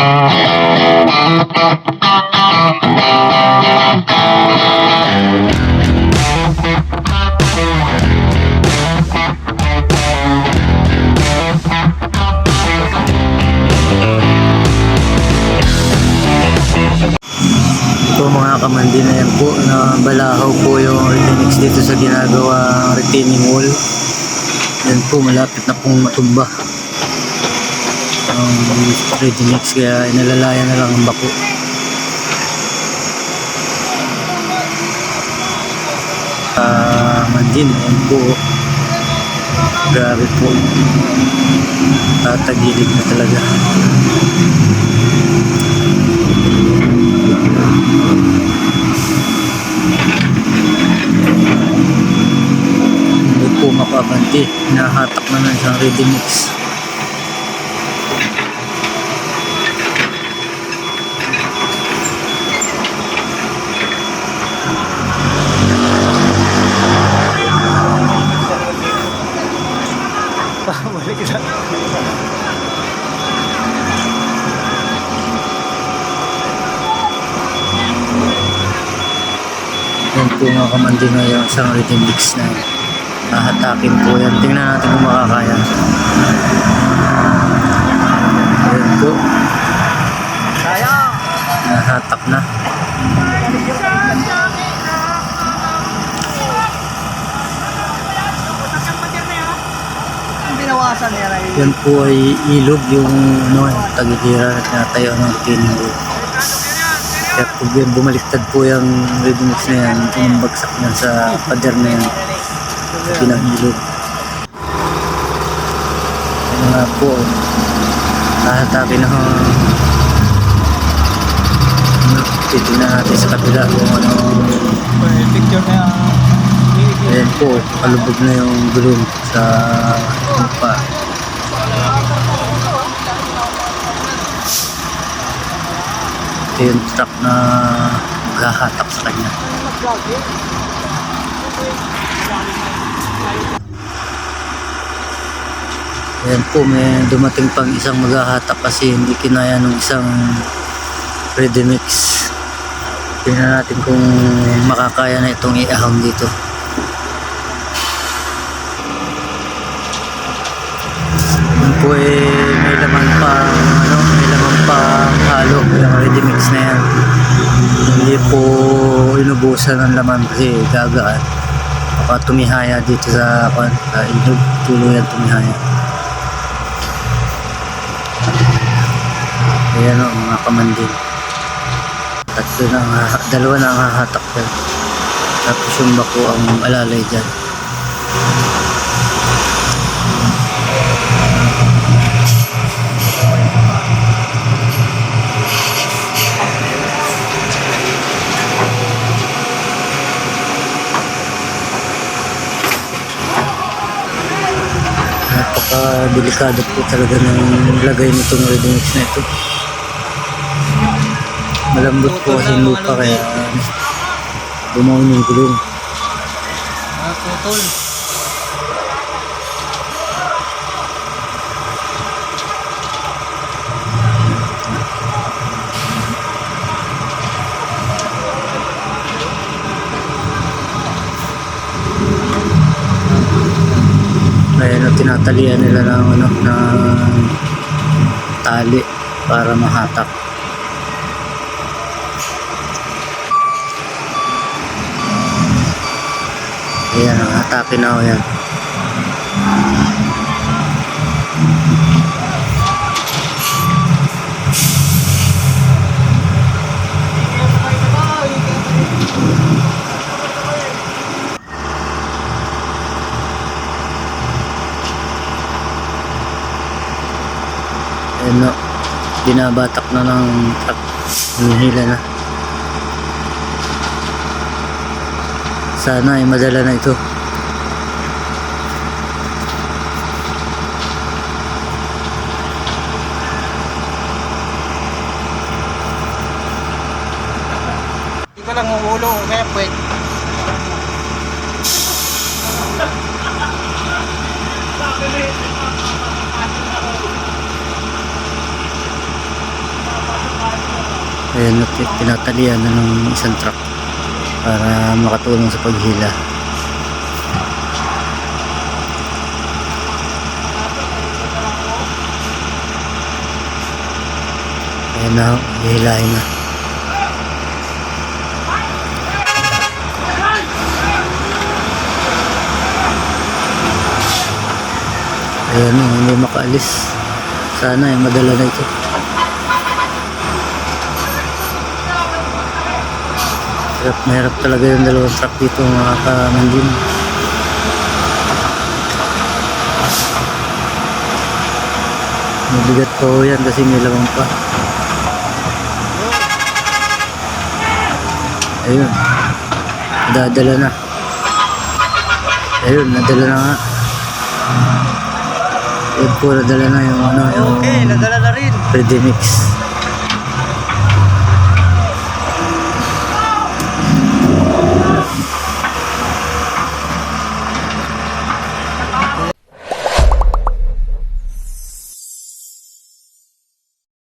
Ito mga kamandi, na yan po, na balahaw po yung Ready-Mix dito sa ginagawa retaining wall. Yan po, malapit na pong matumba ang Ready-Mix, kaya inalalaya na lang ang bako. Mandin, yan po, grabe po, tatagilid na talaga. Hindi po makabanti, hinahatak na ng isang Ready-Mix. Yan po mga kamandi, na yung isang Ready-Mix na hahatakin po yan. Tingnan natin kung makakaya. Yan po, nahatak na. Yan po ay ilog, yung tagiliran at tinatayo ng retaining wall. Kaya pag bumaliktad po yung Ready-Mix na yan, tumambagsak yan sa pader na yan, sa pinang-ilog. Yan nga po, hahatakin na. Titignan natin sa kabila kung ano. Picture na yan. Ayan po, kalubog na yung gulong sa lupa. Ito yung truck na maghahatak sa kanya. Ayan po, may dumating pang isang maghahatak kasi hindi kinaya ng isang Ready-Mix. Tingnan natin kung makakaya na itong iahang dito. Yan po may laman pa, may laman pa halo yung Ready-Mix na yan. Hindi po inubusan ng laman kasi gagaan. Baka tumihaya dito sa ilog, tuluyan tumihaya. Ayan o mga kamandin, dalawa na ang hahatak dyan, tapos yung bako ang alalay dyan. Napaka-delikado po talaga ng lagay nitong Ready-Mix na ito. Malambot po kasi yung lupa, kaya bumaon yung gulong. Putol. Ayan, tinatalian nila ng tali para mahatak. Ayan, ang hatakin na yan. Ayan o, binabatak na ng truck, hinihila na. Sana ay madala na ito. Hindi ko lang ulo, kaya pwede. Ayan, tinatalian na ng isang truck para makatulong sa paghila. Ayan na, hihilahin na. Ayan na, hindi makaalis. Sana ay madala na ito. Mahirap talaga yung dalawang truck dito mga kamandim. Mabigat po yan kasi may lamang pa. Ayun, dadala na. Ayun, nadala na nga. Ayun po, nadala na yung ano, yung Okay, nadala na rin. ready mix.